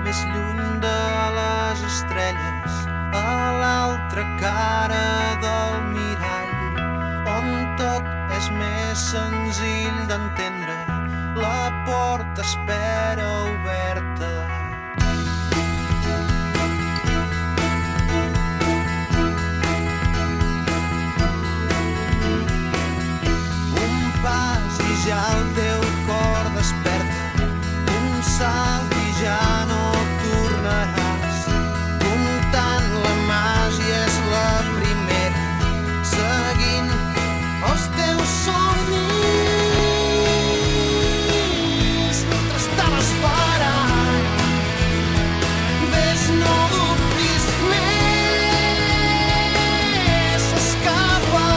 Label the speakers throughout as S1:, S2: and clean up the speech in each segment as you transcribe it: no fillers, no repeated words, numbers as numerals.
S1: més lluny de les estrelles, a l'altra cara del mirall, on tot és més senzill d'entendre, la porta espera oberta. Un pas i ja el teu cor desperta, un salt i ja no tornaràs. Comptant la màgia és la primera, seguint els teus somnis. T'estan esperant, ves, no dubtis més, escapa.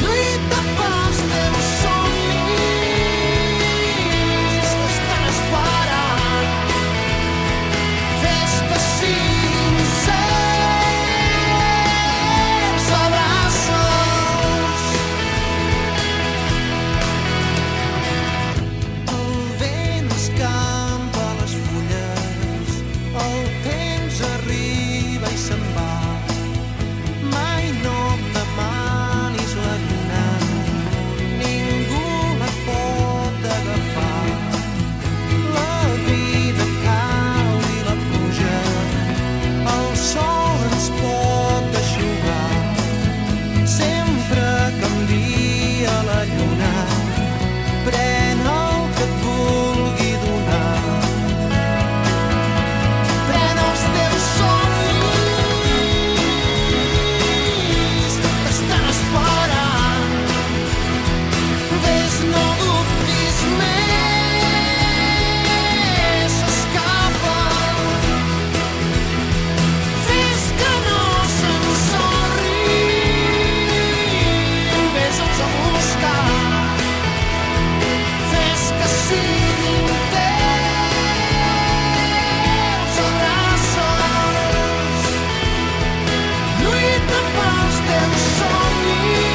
S1: Lluita pels teus somnis, t'estan esperant. Fes que siguin certs, abraça'ls. El vent escampa les fulles, el temps arriba i se'n va. Mai no em demanis la lluna, ningú la pot agafar. La vida cau i la pluja, el sol ens pot eixugar. Sempre canvia la lluna, pren el que et vulgui donar. Pren els teus somnis, t'estan esperant. Ves, no dubtis més, escapa. Fes que no s'ensorrin, ves-los a buscar. Fes que siguin teus, abraça'ls. Lluita pels teus somnis,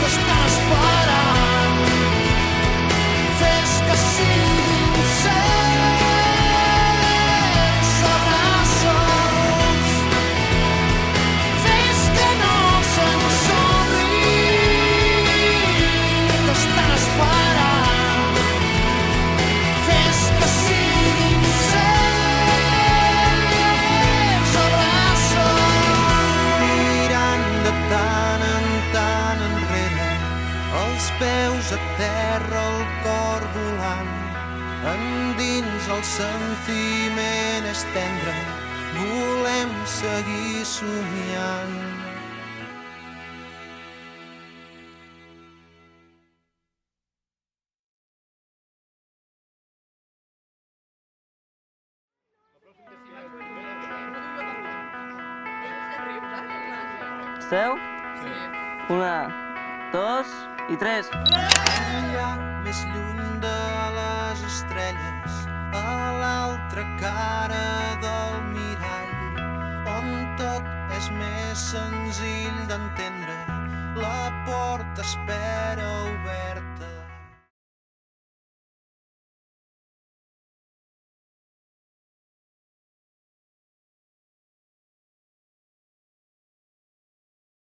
S1: t'estan esperant. Fes que siguin certs, abraça'ls. Fes que no s'ensorrin, t'estan esperant. Fes que siguin certs, abraça'ls. Mirant de tant en tant enrere, els peus a terra, el cor volant. Endins el sentiment és tendre, volem seguir somiant.
S2: Esteu? Una, dos i tres.
S1: Allà, més lluny de les estrelles, a l'altra cara del mirall, on tot és més senzill d'entendre, la porta espera oberta.